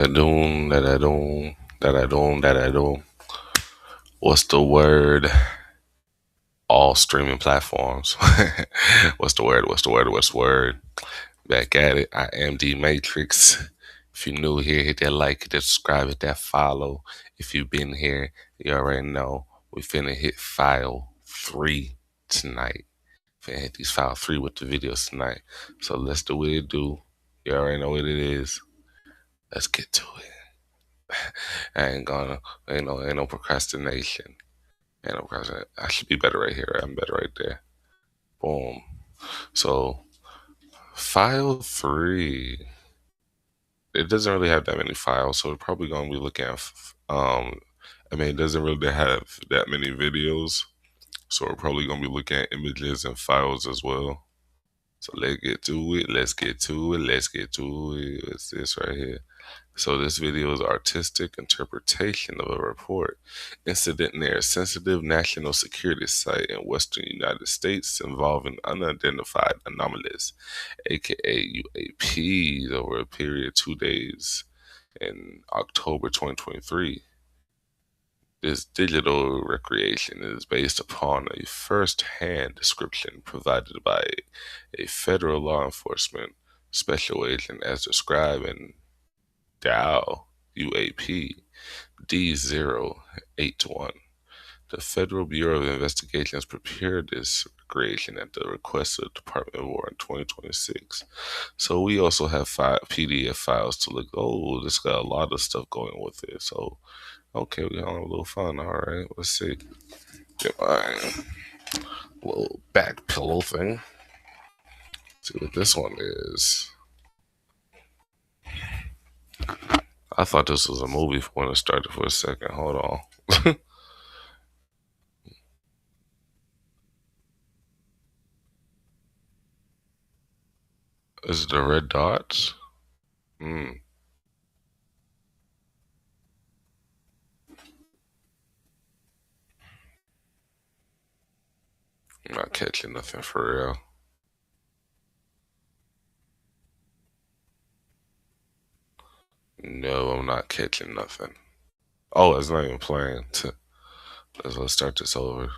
Da-doom, da-da-doom, da-da-doom, da-da-doom. What's the word? All streaming platforms. What's the word? What's the word? What's the word? Back at it. I am D Matrix. If you're new here, hit that like, hit that subscribe, hit that follow. If you've been here, you already know we finna hit file 3 tonight. Finna hit these file 3 with the videos tonight. So let's do what it do. You already know what it is. Let's get to it. I ain't gonna, ain't no procrastination. Ain't no procrastination. I should be better right here. I'm better right there. Boom. So, file 3. It doesn't really have that many files, so we're probably gonna be looking at. It doesn't really have that many videos, so we're probably gonna be looking at images and files as well. So let's get to it. Let's get to it. Let's get to it. What's this right here? So this video is artistic interpretation of a report incident near a sensitive national security site in western United States involving unidentified anomalies, aka UAPs, over a period of 2 days in October 2023. This digital recreation is based upon a first-hand description provided by a federal law enforcement special agent as described in Dow UAP D081. The Federal Bureau of Investigations prepared this recreation at the request of the Department of War in 2026. So we also have PDF files to look. Oh, this got a lot of stuff going with it. So okay, we gonna have a little fun. All right, let's see. Get my little back pillow thing. See what this one is. I thought this was a movie when it started for a second. Hold on. Is it the red dots? Hmm. I'm not catching nothing for real. No, I'm not catching nothing. Oh, it's not even playing. Let's start this over.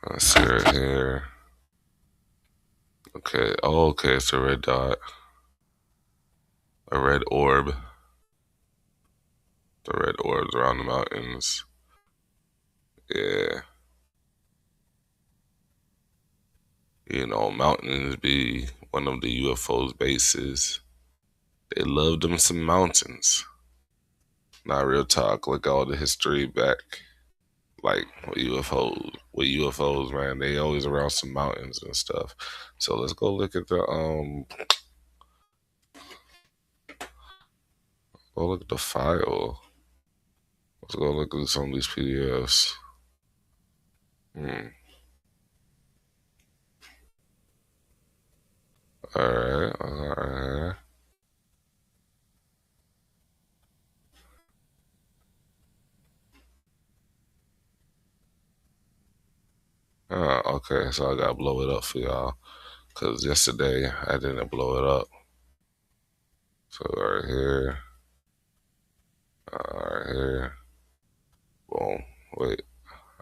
Let's see right here. Okay. Oh, okay. It's a red dot. A red orb. The red orbs around the mountains. Yeah. Mountains be one of the UFO's bases. They love them some mountains. Not real talk. Look at all the history back. Like with UFOs, man, they always around some mountains and stuff. So let's go look at the file. Let's go look at some of these PDFs. Hmm. All right. All right. Okay. So I gotta blow it up for y'all because yesterday I didn't blow it up. So right here, right here. Boom. Wait.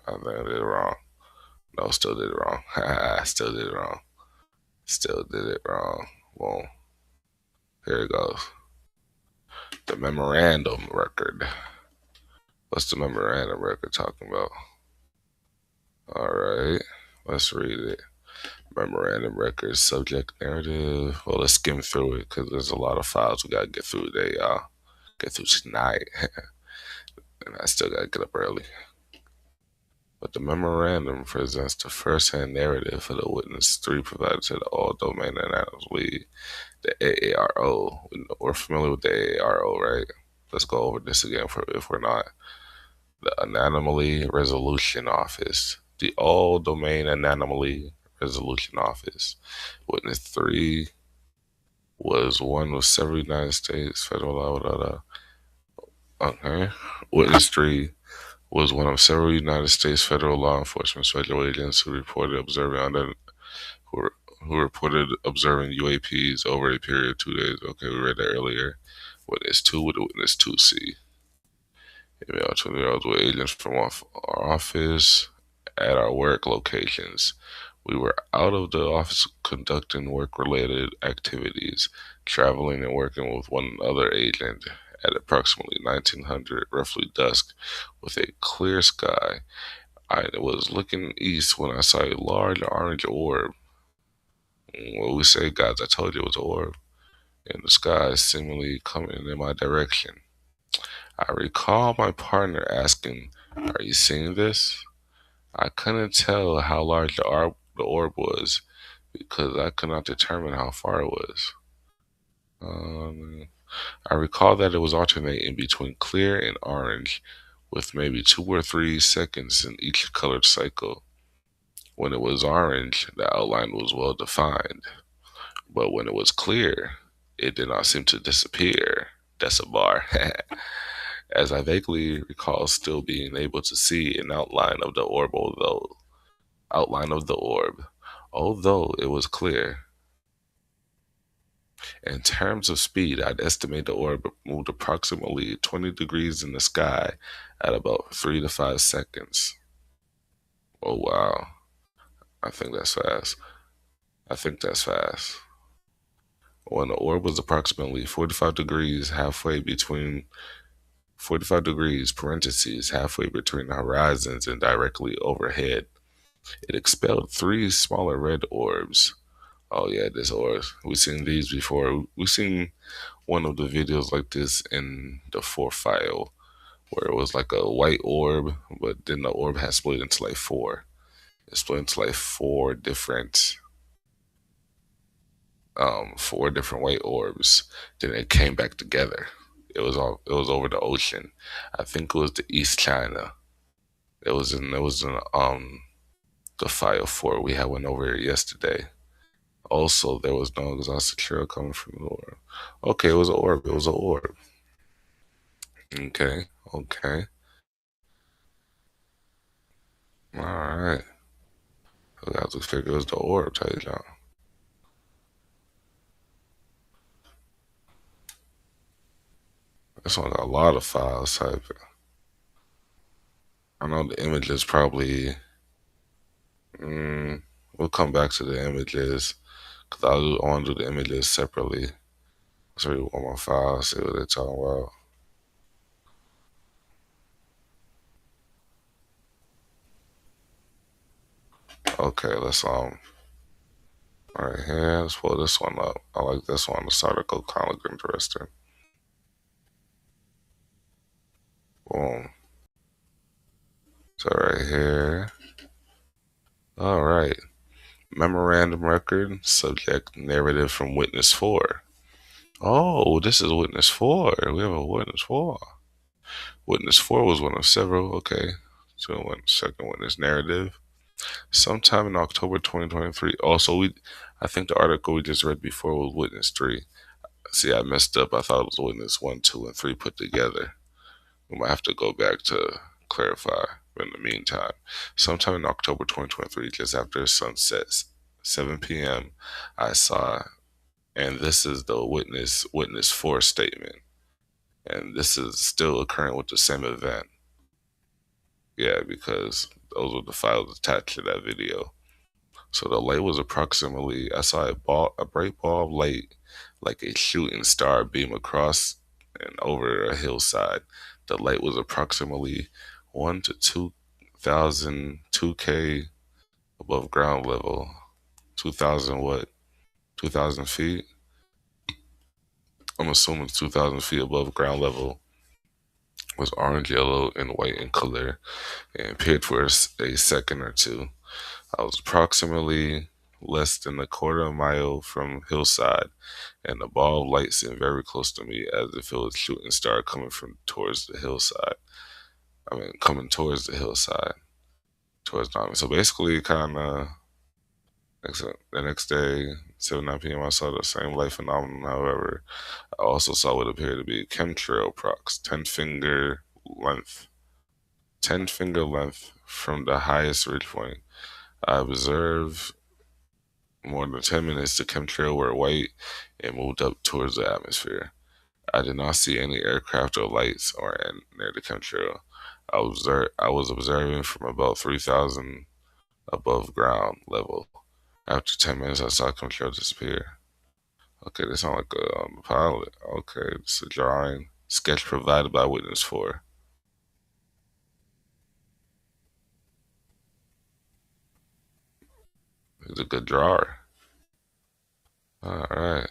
I think I did it wrong. No, still did it wrong. I still did it wrong. Still did it wrong. Boom. Here it goes. The memorandum record. What's the memorandum record talking about? All right, let's read it. Memorandum record, subject, narrative. Well, let's skim through it because there's a lot of files we gotta get through today, y'all. Get through tonight, and I still gotta get up early. But the memorandum presents the first-hand narrative for the witness 3 provided to the all domain analysis. The AARO. We're familiar with the AARO, right? Let's go over this again if we're not. The Anomaly Resolution Office. The All Domain Anomaly Resolution Office. Witness 3 was one of several United States federal law. Okay. Witness 3 was one of several United States federal law enforcement special agents who reported observing who reported observing UAPs over a period of 2 days. Okay, we read that earlier. Witness 2 with witness 2C. Email 20-year-olds with agents from our office at our work locations. We were out of the office conducting work-related activities, traveling and working with one other agent at approximately 1900, roughly dusk, with a clear sky. I was looking east when I saw a large orange orb. What we say, guys, I told you it was an orb in the sky, seemingly coming in my direction. I recall my partner asking, "Are you seeing this?" I couldn't tell how large the orb was because I could not determine how far it was. Um, I recall that it was alternating between clear and orange, with maybe 2 or 3 seconds in each colored cycle. When it was orange, the outline was well defined, but when it was clear, it did not seem to disappear. That's a bar. As I vaguely recall still being able to see an outline of the orb, although it was clear. In terms of speed, I'd estimate the orb moved approximately 20 degrees in the sky at about 3 to 5 seconds. Oh wow, I think that's fast. I think that's fast. When the orb was approximately 45 degrees, 45 degrees, parentheses, halfway between the horizons and directly overhead, it expelled 3 smaller red orbs. Oh yeah, this orbs. We've seen these before. We've seen one of the videos like this in the 4 file, where it was like a white orb, but then the orb had split into like four. It split into like four different white orbs. Then it came back together. It was over the ocean. I think it was the East China. It was in the file 4. We had one over here yesterday. Also, there was no exhausted trail coming from the orb. Okay, it was an orb. It was an orb. Okay, okay. All right. We have to figure it was the orb, tell you now. This one got a lot of files type. I know the images probably. Mm, we'll come back to the images because I want to do the images separately. So you want my files, see what they're talking about. Okay, let's right here. Let's pull this one up. I like this one. This article kind of look interesting. Boom. So right here. All right. Memorandum record, subject narrative from witness 4. Oh, this is witness 4. We have a witness 4. Witness 4 was one of several. Okay. So one second witness narrative. Sometime in October 2023. Also, I think the article we just read before was witness 3. See, I messed up. I thought it was witness 1, 2, and 3 put together. We might have to go back to clarify. But in the meantime, sometime in October 2023, just after sunset, 7 p.m., I saw, and this is the witness 4 statement, and this is still occurring with the same event. Yeah, because those were the files attached to that video. So the light was approximately, I saw a bright ball of light, like a shooting star beam across and over a hillside. The light was approximately 1 to 2,000, 2K above ground level. 2,000 what? 2,000 feet? I'm assuming 2,000 feet above ground level. Was orange, yellow, and white in color and appeared for a second or two. I was approximately less than a quarter of a mile from hillside, and the ball of light seemed very close to me, as if it was a shooting star coming from towards the hillside. I mean, coming towards the hillside, towards Diamond. So basically, kind of the next day, 7 9 p.m., I saw the same light phenomenon. However, I also saw what appeared to be chemtrail prox, length, 10 finger length from the highest ridge point. I observed More than 10 minutes, the chemtrail were white and moved up towards the atmosphere. I did not see any aircraft or lights near the chemtrail. I was observing from about 3,000 above ground level. After 10 minutes, I saw chemtrail disappear. Okay, they sound like a pilot. Okay, it's a drawing. Sketch provided by witness for. He's a good drawer. All right.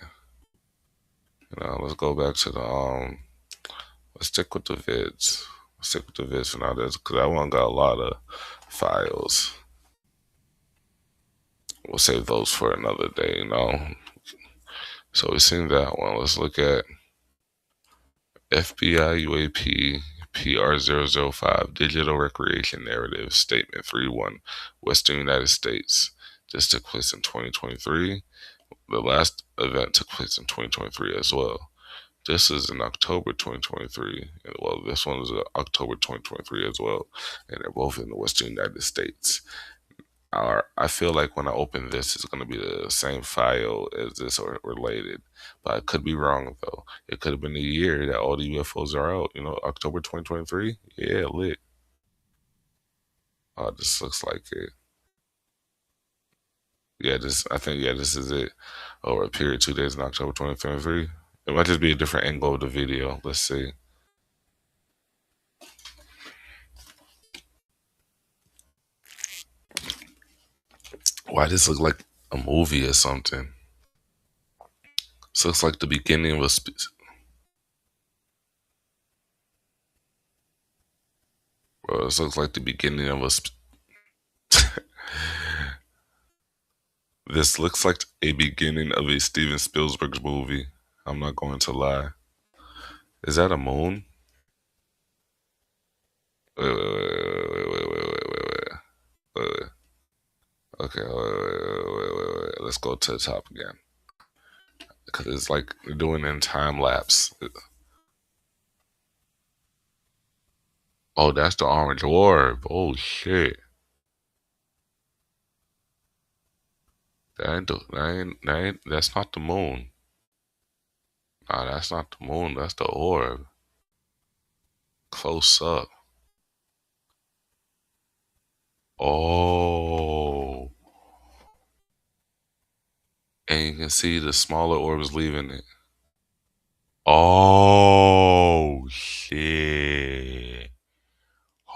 Let's go back to the let's stick with the vids. Stick with the vids for now, because that one got a lot of files. We'll save those for another day. So we've seen that one. Let's look at FBI UAP PR005 Digital Recreation Narrative Statement 3-1 Western United States. This took place in 2023. The last event took place in 2023 as well. This is in October 2023. Well, this one is October 2023 as well. And they're both in the Western United States. I feel like when I open this, it's going to be the same file as this or related. But I could be wrong, though. It could have been the year that all the UFOs are out. October 2023? Yeah, lit. Oh, this looks like it. Yeah, this is it. Over a period 2 days in October 2023. It might just be a different angle of the video. Let's see. Why does this look like a movie or something? This looks like the beginning of a. Bro, this looks like the beginning of a. This looks like a beginning of a Steven Spielberg movie. I'm not going to lie. Is that a moon? Wait. Okay, wait. Let's go to the top again. Because it's like doing in time lapse. Oh, that's the orange orb. Oh shit. That's not the moon. Nah, that's not the moon. That's the orb. Close up. Oh. And you can see the smaller orbs leaving it. Oh shit.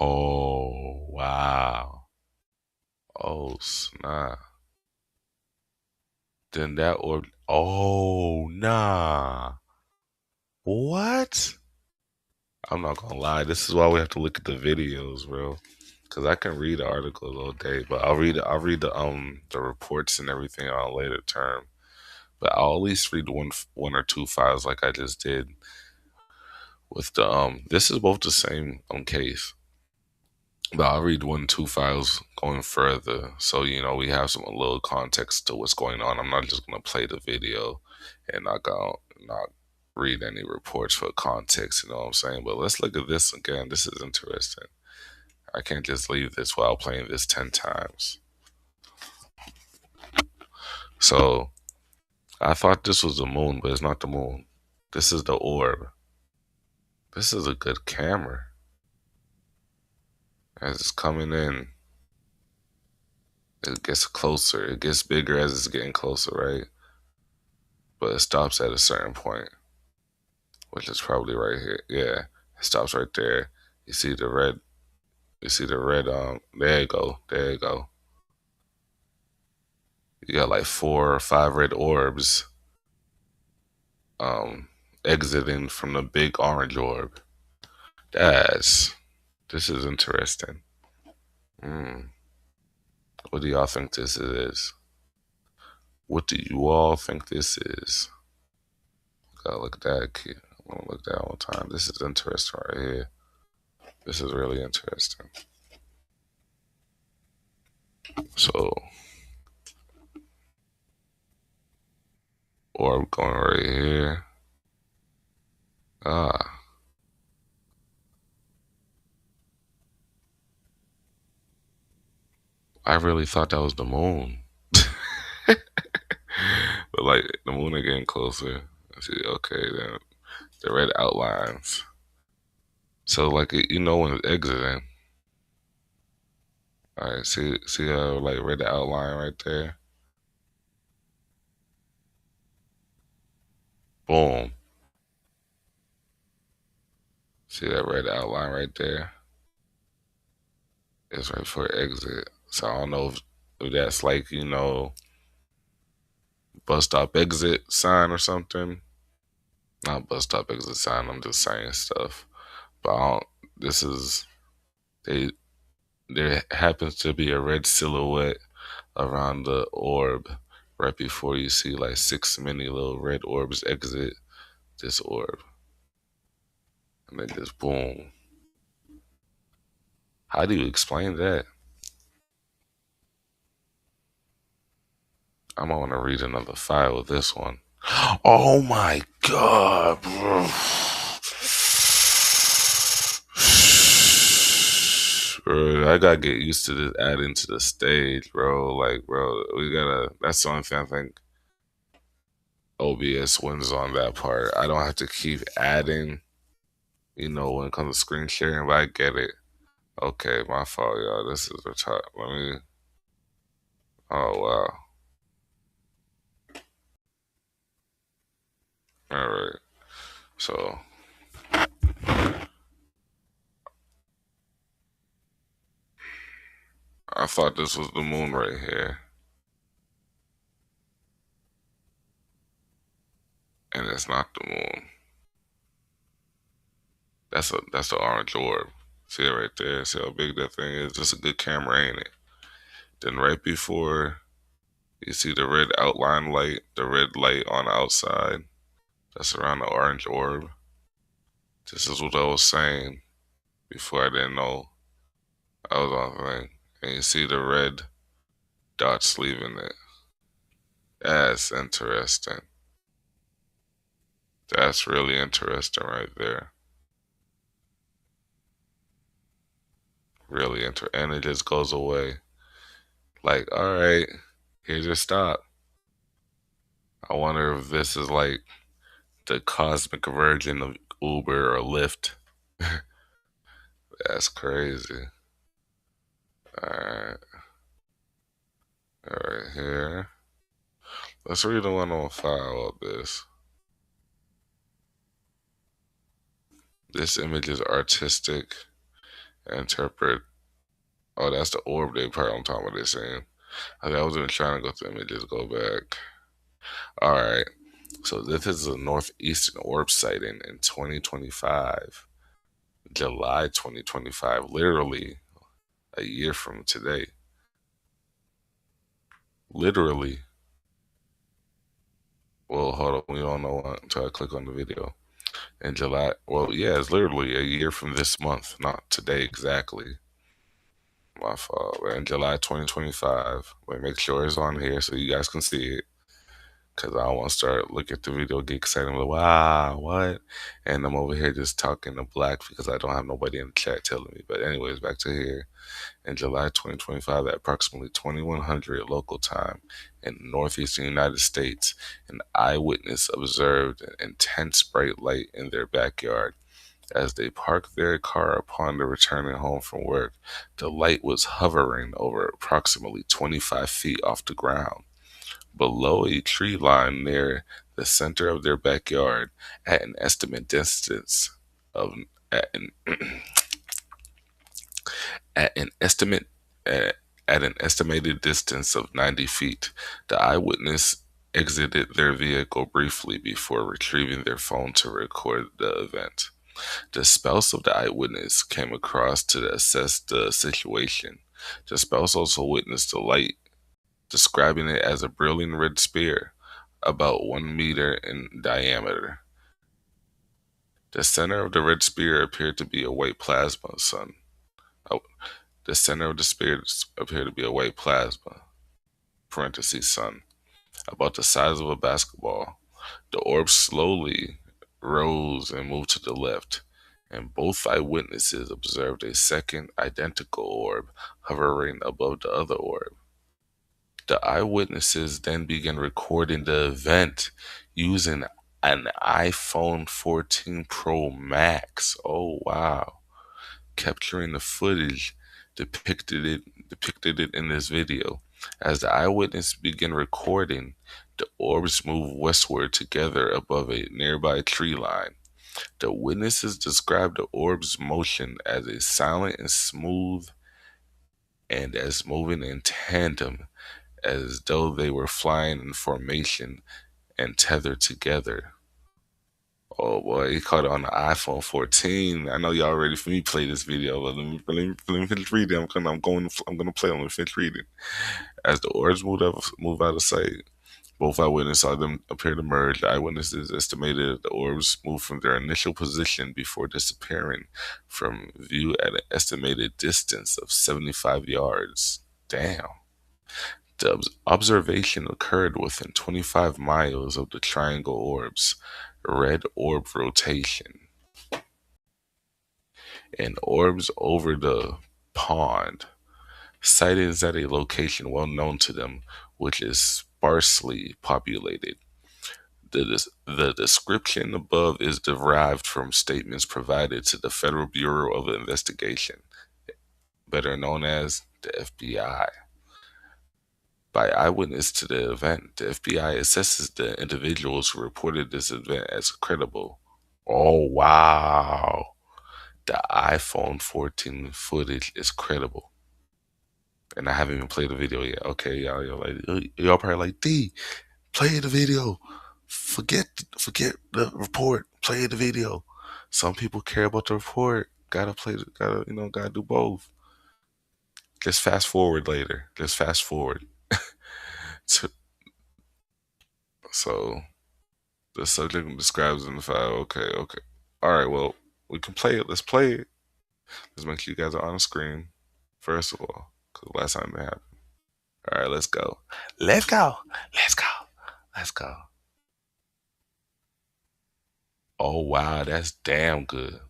Oh wow. Oh snap. Then that orb. Oh nah. What? I'm not gonna lie. This is why we have to look at the videos, bro. Cause I can read the articles all day, but I'll read the reports and everything on a later term. But I'll at least read one or two files like I just did with the this is both the same case. But I'll read 1, 2 files going further, so we have some a little context to what's going on. I'm not just gonna play the video and not read any reports for context. You know what I'm saying? But let's look at this again. This is interesting. I can't just leave this while playing this 10 times. So I thought this was the moon, but it's not the moon. This is the orb. This is a good camera. As it's coming in, it gets closer. It gets bigger as it's getting closer, right? But it stops at a certain point, which is probably right here. Yeah, it stops right there. You see the red. You see the red. There you go. There you go. You got like 4 or 5 red orbs. Um, Exiting from the big orange orb. That's. This is interesting. Mm. What do y'all think this is? What do you all think this is? Gotta look at that. Kid. I'm gonna look at that one time. This is interesting right here. This is really interesting. So, orb going right here. Ah, I really thought that was the moon. But like the moon are getting closer. I see, okay, then the red outlines. So like you know when it's exiting. All right, see like red outline right there. Boom. See that red outline right there? It's right for exit. So I don't know if that's like, bus stop exit sign or something. Not bus stop exit sign, I'm just saying stuff. But I don't, this is, they, there happens to be a red silhouette around the orb right before you see like six mini little red orbs exit this orb. And then just boom. How do you explain that? I'm gonna want to read another file of this one. Oh my god, bro. Bro, I gotta get used to this adding to the stage, bro. Like, bro, we gotta. That's the only thing I think OBS wins on that part. I don't have to keep adding, when it comes to screen sharing, but I get it. Okay, my fault, y'all. This is the top. Let me. Oh, wow. All right. So, I thought this was the moon right here, and it's not the moon. That's the orange orb. See it right there? See how big that thing is? Just a good camera, ain't it? Then right before you see the red outline light, the red light on the outside, that's around the orange orb. This is what I was saying before I didn't know I was on the thing. And you see the red dots leaving it. That's interesting. That's really interesting right there. Really interesting. And it just goes away. Like, all right, here's your stop. I wonder if this is like the cosmic version of Uber or Lyft. That's crazy. Alright, alright here. Let's read the one on file of this. This image is artistic. Interpret. Oh, that's the orb day part I'm talking about this saying. Okay, I was even trying to go through images, go back. Alright. So this is a northeastern orb sighting in 2025. July 2025, literally a year from today. Literally. Well, hold on. We don't know until I click on the video. In July, well, yeah, it's literally a year from this month, not today exactly. My fault. We're in July 2025. But make sure it's on here so you guys can see it. Because I don't want to start looking at the video, get excited. I'm like, wow, what? And I'm over here just talking to black because I don't have nobody in the chat telling me. But, anyways, back to here. In July 2025 at approximately 2100 local time in the northeastern United States. An eyewitness observed an intense bright light in their backyard. As they parked their car upon the returning home from work, the light was hovering over approximately 25 feet off the ground, below a tree line near the center of their backyard at an estimated distance of at an At an estimate at an estimated distance of 90 feet, the eyewitness exited their vehicle briefly before retrieving their phone to record the event. The spouse of the eyewitness came across to assess the situation. The spouse also witnessed the light, describing it as a brilliant red spear, about 1 meter in diameter. The center of the red spear appeared to be a white plasma sun. Oh, the center of the spear appeared to be a white plasma (parentheses sun) about the size of a basketball. The orb slowly rose and moved to the left, and both eyewitnesses observed a second identical orb hovering above the other orb. The eyewitnesses then began recording the event using an iPhone 14 Pro Max. Oh wow. Capturing the footage depicted it in this video. As the eyewitness began recording, the orbs moved westward together above a nearby tree line. The witnesses described the orb's motion as a silent and smooth and as moving in tandem as though they were flying in formation and tethered together. Oh boy, he caught it on the iPhone 14. I know y'all ready for me to play this video, but let me finish reading. I'm gonna play. I'm gonna finish reading. As the orbs move out of sight, both eyewitnesses saw them appear to merge. The eyewitnesses estimated that the orbs moved from their initial position before disappearing from view at an estimated distance of 75 yards. Damn. The observation occurred within 25 miles of the triangle orbs, red orb rotation, and orbs over the pond. Sightings at a location well known to them, which is sparsely populated. The description above is derived from statements provided to the Federal Bureau of Investigation, better known as the FBI. By eyewitness to the event, the FBI assesses the individuals who reported this event as credible. Oh, wow. The iPhone 14 footage is credible. And I haven't even played the video yet. Okay, y'all probably like, D, play the video. Forget the report. Play the video. Some people care about the report. Gotta do both. Just fast forward later. Just fast forward. So the subject describes in the file. Okay. All right, well, we can play it. Let's play it. Let's make sure you guys are on the screen, first of all, because last time it happened. All right, let's go. Let's go. Let's go. Let's go. Oh, wow, that's damn good.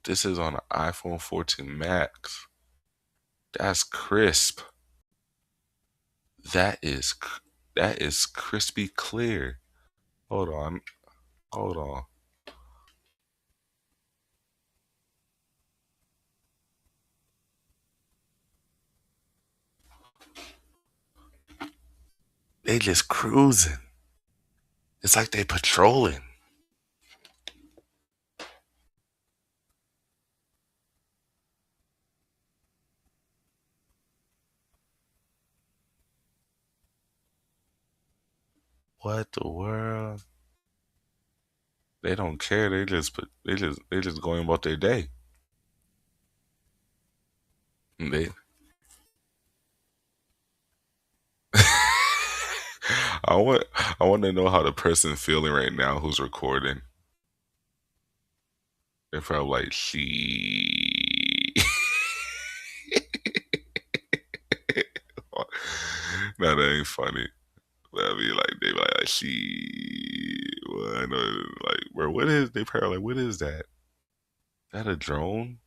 This is on an iPhone 14 Max. That's crisp. That is that is crispy clear. Hold on. Hold on. They just cruising. It's like they patrolling. What the world? They don't care. They just going about their day. They I want I want to know how the person feeling right now who's recording. They're probably like, she. No, that ain't funny. That'd be like they be like she. Well, I know, like, bro, what is? They probably like, what is that? That a drone?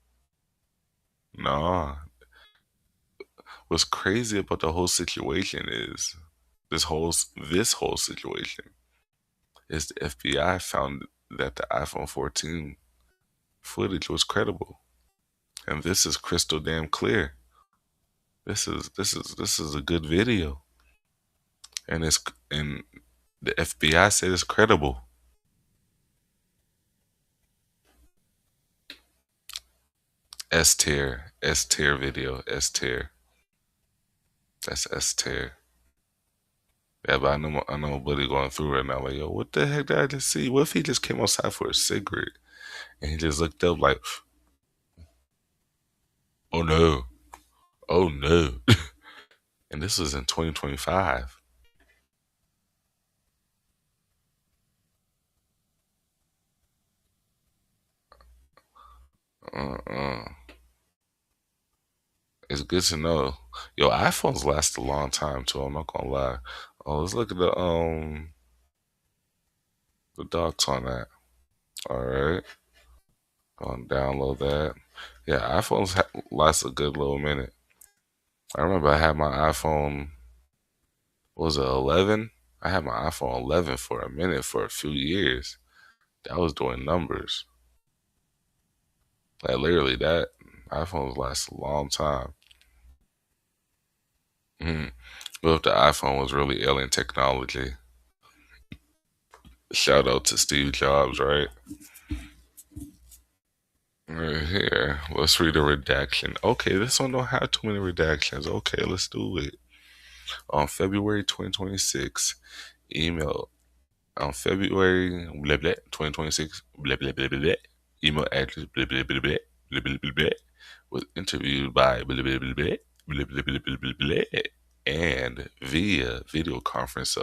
Nah. What's crazy about the whole situation is this whole situation is the FBI found that the iPhone 14 footage was credible, and this is crystal damn clear. This is a good video, and the FBI said it's credible. S tier video, S tier. That's S tier. Yeah, but I know a buddy going through right now. Like, yo, what the heck did I just see? What if he just came outside for a cigarette and he just looked up like, oh no, oh no, and this was in 2025. Uh-uh. It's good to know. Yo, iPhones last a long time too. I'm not gonna lie. Oh, let's look at the the docs on that. All right, gonna download that. Yeah, iPhones last a good little minute. I remember I had my iPhone. What was it 11? I had my iPhone 11 for a minute for a few years. That was doing numbers. Like literally, that iPhones last a long time. Mm. But if the iPhone was really alien technology, shout out to Steve Jobs, right? Right here. Let's read a redaction. Okay, this one don't have too many redactions. Okay, let's do it. On February 2026, email on February blah, blah, 2026 blah, blah, blah, blah, blah, email address blah, blah, blah, blah, blah, blah, blah, blah, was interviewed by blah, blah, blah, blah, blah, blah, blah, blah, blah, blah, and via video conference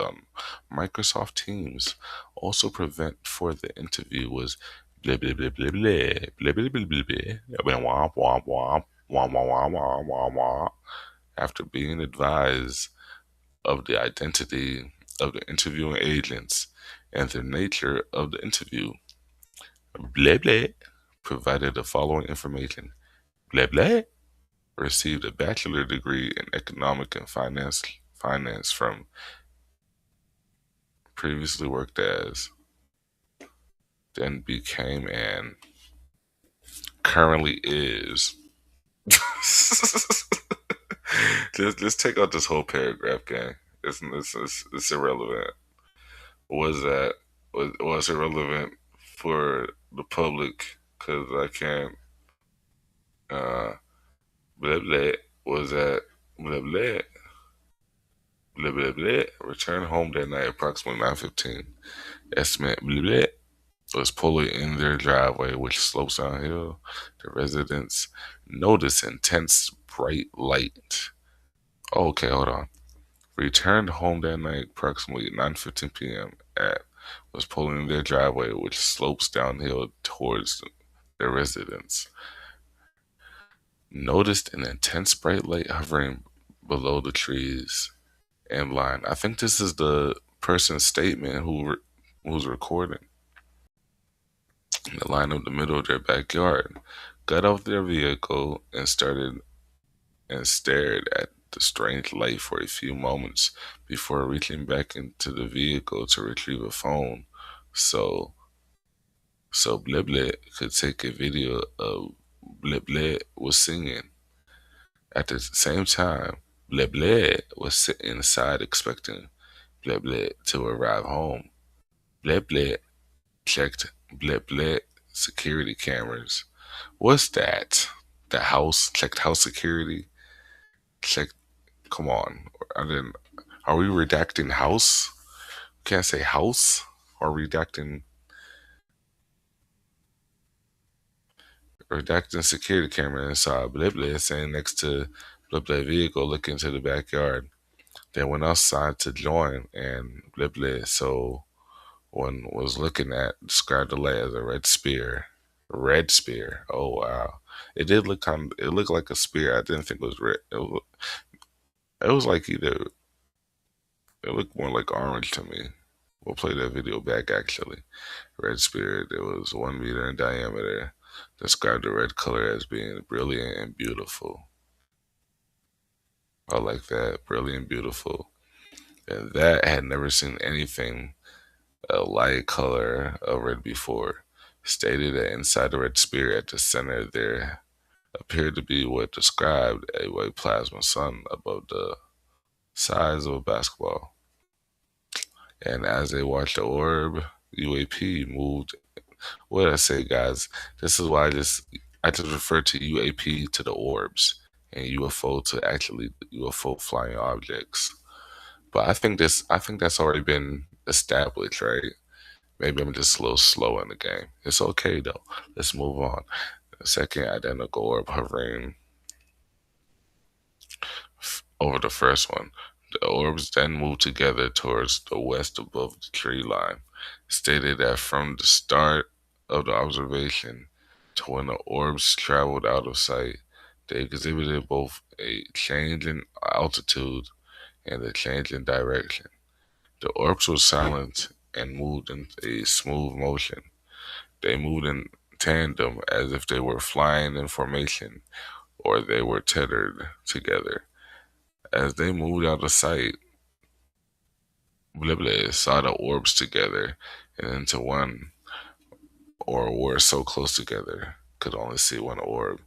Microsoft Teams. Also prevent for the interview was blah blah blah blah blah blah blah blah blah blah womp womp womp womp womp womp womp womp. After being advised of the identity of the interviewing agents and the nature of the interview, blah blah provided the following information. Blah blah received a bachelor degree in economic and finance from previously worked as, then became and currently is. Just take out this whole paragraph, gang. It's irrelevant. Was that was irrelevant for the public because I can't. Uh, blah blah was that blah blah blah blah blah. Returned home that night approximately 9:15. Estimate blah blah was pulling in their driveway, which slopes downhill. The residents noticed intense bright light. Oh, okay, hold on. Returned home that night approximately 9:15 p.m. at was pulling in their driveway, which slopes downhill towards their residence. Noticed an intense bright light hovering below the trees and line. I think this is the person's statement who's recording. In the line of the middle of their backyard, got off their vehicle and started and stared at the strange light for a few moments before reaching back into the vehicle to retrieve a phone. So so Bliblet could take a video of Bliblet was singing. At the same time, Bliblet was sitting inside expecting Bliblet to arrive home. Bliblet checked Bliblet security cameras. What's that? The house checked house security. Checked. Come on. I didn't. Are we redacting house? Can't say house. Or redacting security camera inside Bliblet saying next to Bliblet vehicle looking to the backyard. They went outside to join and Bliblet so one was looking at described the light as a red spear. Red spear. Oh wow. It did look it looked like a spear. I didn't think it was red. It was like either it looked more like orange to me. We'll play that video back actually. Red spirit, it was 1 meter in diameter. Described the red color as being brilliant and beautiful. I like that. Brilliant, beautiful. And that I had never seen anything a light color of red before. Stated that inside the red spirit at the center there appeared to be what described a white plasma sun above the size of a basketball. And as they watched the orb, UAP moved. What did I say, guys? This is why I just refer to UAP to the orbs and UFO to actually UFO flying objects. But I think that's already been established, right? Maybe I'm just a little slow in the game. It's okay though. Let's move on. The second identical orb hovering over the first one. The orbs then moved together towards the west above the tree line. Stated that from the start of the observation to when the orbs traveled out of sight, they exhibited both a change in altitude and a change in direction. The orbs were silent and moved in a smooth motion. They moved in tandem as if they were flying in formation or they were tethered together. As they moved out of sight, Blible saw the orbs together and into one, or were so close together, could only see one orb.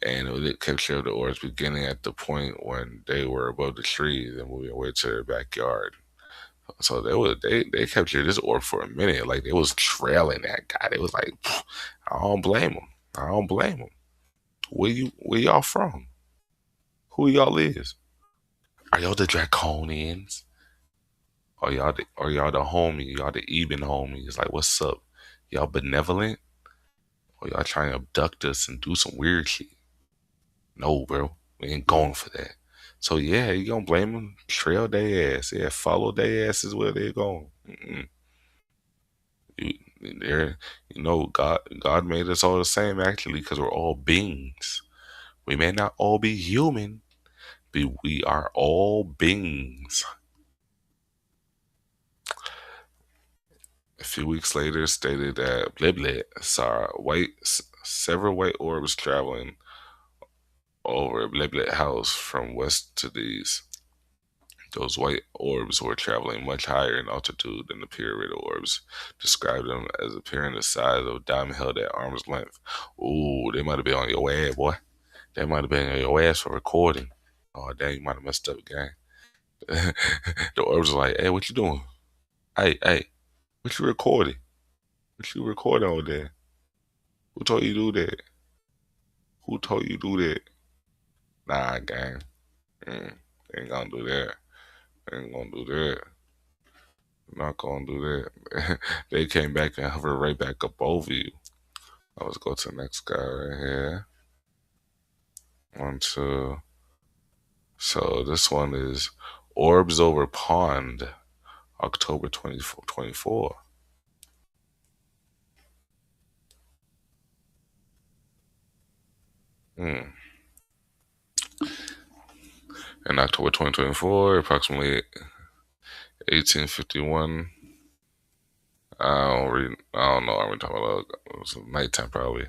And it kept showing the orbs beginning at the point when they were above the trees and moving away to their backyard. So they kept showing this orb for a minute, like they was trailing that guy. They was like, I don't blame them. I don't blame them. Where y'all from? Who y'all is? Are y'all the Draconians? Are y'all the homie? Y'all the Eben homies? Like, what's up? Y'all benevolent? Or y'all trying to abduct us and do some weird shit? No, bro. We ain't going for that. So yeah, you gonna blame them? Trail their ass. Yeah, follow their asses where they're going. You, they're, God made us all the same actually, because we're all beings. We may not all be human, but we are all beings. A few weeks later, stated that Bliblet saw several white orbs traveling over Bliblet House from west to the east. Those white orbs were traveling much higher in altitude than the pyramid orbs, described them as appearing the size of a diamond held at arm's length. Ooh, they might have been on your ass, boy. They might have been on your ass for recording. Oh, dang, you might have messed up, gang. The orbs were like, hey, what you doing? Hey, what you recording? What you recording over there? Who told you to do that? Who told you to do that? Nah, gang. Ain't gonna do that. Ain't gonna do that. Not gonna do that. They came back and hovered right back up over you. Let's go to the next guy right here. One, two. So this one is Orbs Over Pond, October 2024. Hmm. In October 2024, approximately 1851. I don't know. I'm talking about it was nighttime probably.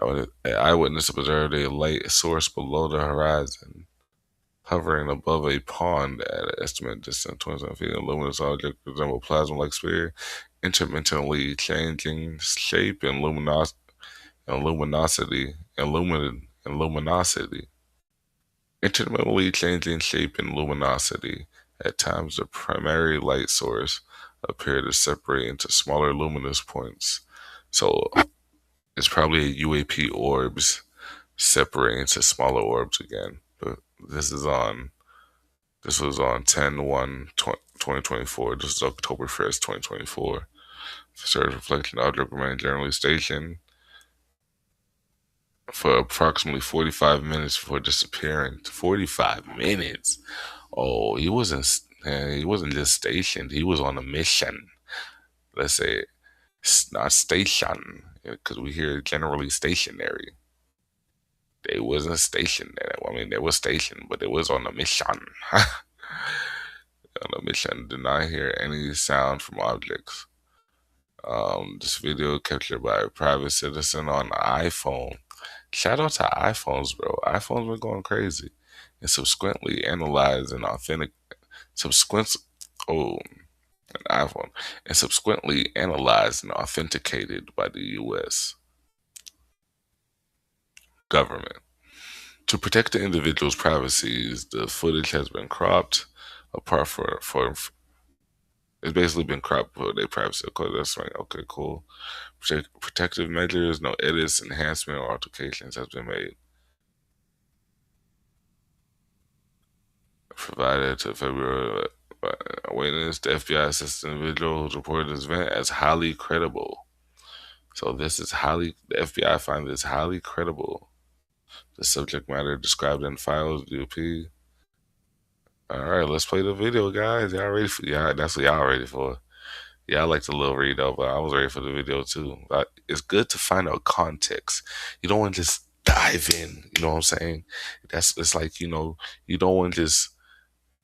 An eyewitness observed a light source below the horizon, hovering above a pond at an estimated distance of 27 feet. A luminous object resembled a plasma-like sphere, intermittently changing shape and luminosity. Intermittently changing shape and luminosity. At times, the primary light source appeared to separate into smaller luminous points. So it's probably a UAP orbs separating into smaller orbs again. But this was on 10/1/2024. This is October 1st, 2024. Surface reflection object remained generally stationed for approximately 45 minutes before disappearing. 45 minutes. Oh, he wasn't just stationed. He was on a mission. Let's say it's not station because we hear generally stationary. They wasn't stationed there. I mean, they were stationed, but it was on a mission. On a mission, did not hear any sound from objects. This video captured by a private citizen on iPhone. Shout out to iPhones, bro. iPhones were going crazy, and subsequently analyzed and authentic. Subsequent, oh, an iPhone, and subsequently analyzed and authenticated by the U.S. government. To protect the individual's privacies, the footage has been cropped apart for it's basically been cropped for their privacy. Okay, that's right. Okay, cool. Protective measures, no edits, enhancement, or altercations has been made. Provided to February witness, the FBI assessed the individual who reported this event as highly credible. So the FBI finds this highly credible. The subject matter described in files, DOP. All right, let's play the video, guys. Y'all ready for? Yeah, that's what y'all ready for. Yeah, I like the little read though, but I was ready for the video too. It's good to find out context. You don't want to just dive in. You know what I'm saying? It's like you don't want to just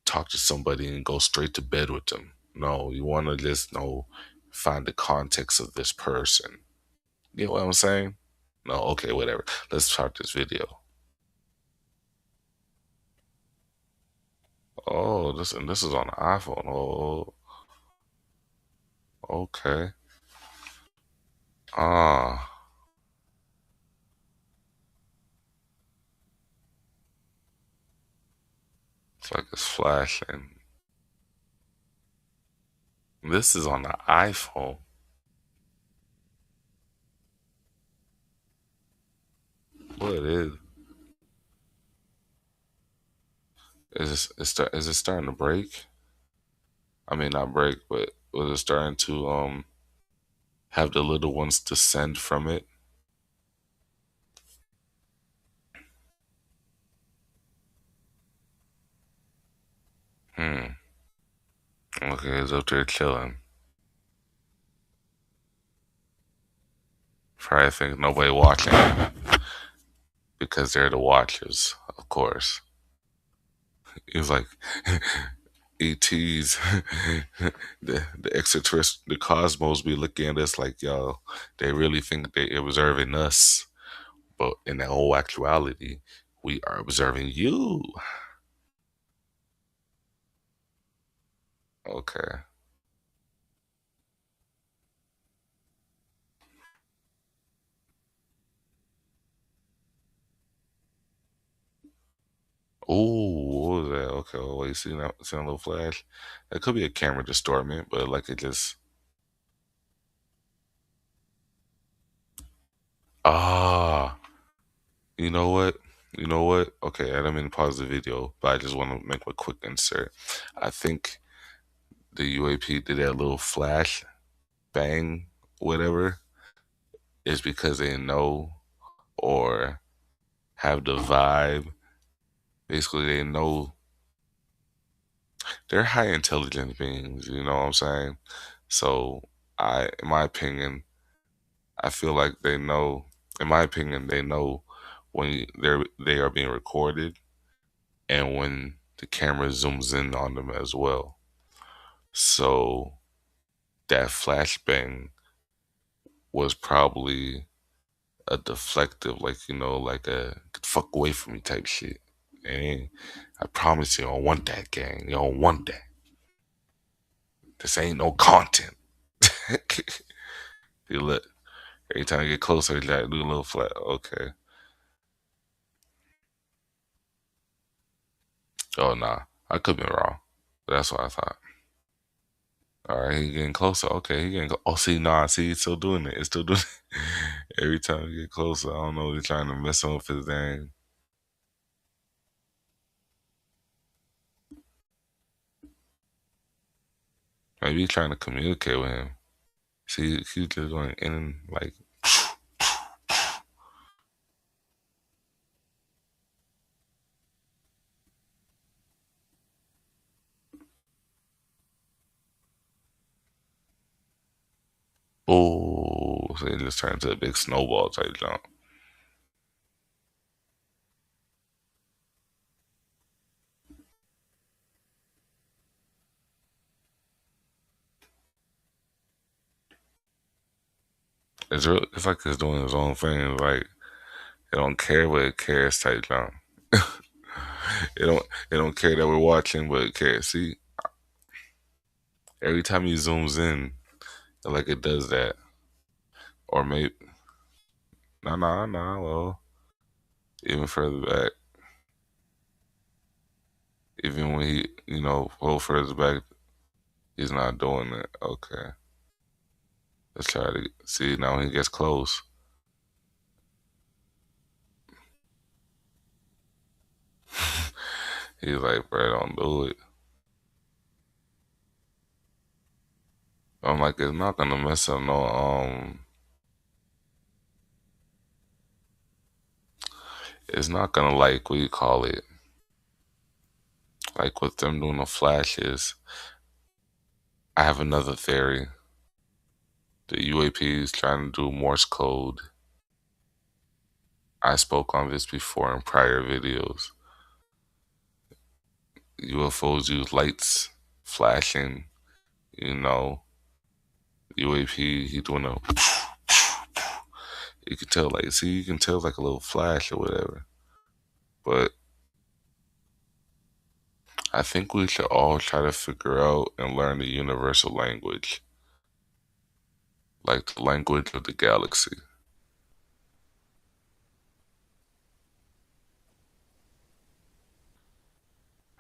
talk to somebody and go straight to bed with them. No, you want to just know, find the context of this person. You know what I'm saying? No, okay, whatever. Let's start this video. Oh, this is on the iPhone. Oh, okay. Ah, it's like it's flashing. This is on the iPhone. What it is? Is it starting to break? I mean, not break, but was it starting to have the little ones descend from it? Hmm. Okay, it's up there chilling. Probably think nobody watching because they're the watchers, of course. It's like ETs, the extraterrestrial, the cosmos be looking at us like, yo, they really think they observing us, but in the whole actuality, we are observing you. Okay. Ooh, what was that? Okay, well, wait, see that little flash? That could be a camera distortment, but like it just ah, you know what? You know what? Okay, I didn't mean to pause the video, but I just want to make a quick insert. I think the UAP did that little flash bang, whatever, is because they know or have the vibe. Basically, they know they're high intelligent beings. You know what I'm saying? So, in my opinion, I feel like they know. In my opinion, they know when they are being recorded and when the camera zooms in on them as well. So that flashbang was probably a deflective, like like a "get the fuck away from me" type shit. And I promise you don't want that, gang. You don't want that. This ain't no content. You look every time you get closer, you like do a little flat. Okay. Oh nah, I could be wrong. But that's what I thought. All right, he getting closer. Okay, he getting. Oh, see, nah, see, it's still doing it. It's still doing it. Every time you get closer, I don't know. He's trying to mess him with his dang. Maybe he's trying to communicate with him. See, he's just going in and like, oh, so it just turned into a big snowball type jump. It's like it's doing its own thing. Like it don't care, but it cares type jump. It don't care that we're watching, but it cares. See, every time he zooms in, like it does that. Or maybe no. Well, even further back, even when he a little further back, he's not doing it. Okay, let's try to see now. When he gets close, he's like, "Bro, don't do it." I'm like, it's not gonna mess up no it's not gonna like what you call it. Like with them doing the flashes, I have another theory. The UAP is trying to do Morse code. I spoke on this before in prior videos. UFOs use lights flashing, You know, UAP, he doing a. You can tell, like, see, you can tell like a little flash or whatever. But I think we should all try to figure out and learn the universal language, like the language of the galaxy.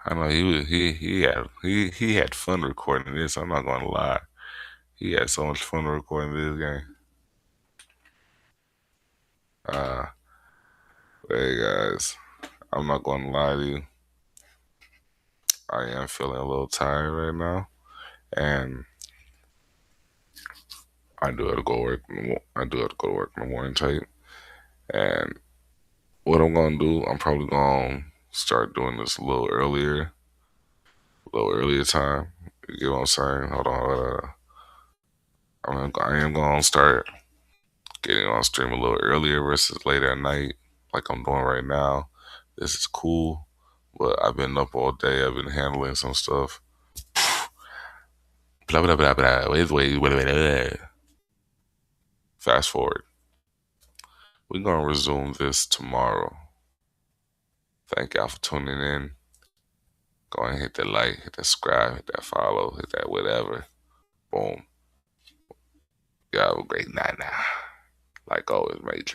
I know he had fun recording this. I'm not gonna lie. He had so much fun recording this game. Uh, hey guys, I'm not gonna lie to you. I am feeling a little tired right now, and I do have to go work. I do have to go to work in the morning type. And what I'm gonna do, I'm probably gonna start doing this a little earlier time. You get what I'm saying? Hold on. I am gonna start getting on stream a little earlier versus late at night, like I'm doing right now. This is cool, but I've been up all day. I've been handling some stuff. Blah blah blah blah. Wait. Blah, blah, blah. Fast forward. We're gonna resume this tomorrow. Thank y'all for tuning in. Go ahead and hit that like, hit that subscribe, hit that follow, hit that whatever. Boom. Y'all have a great night now. Like always, mate.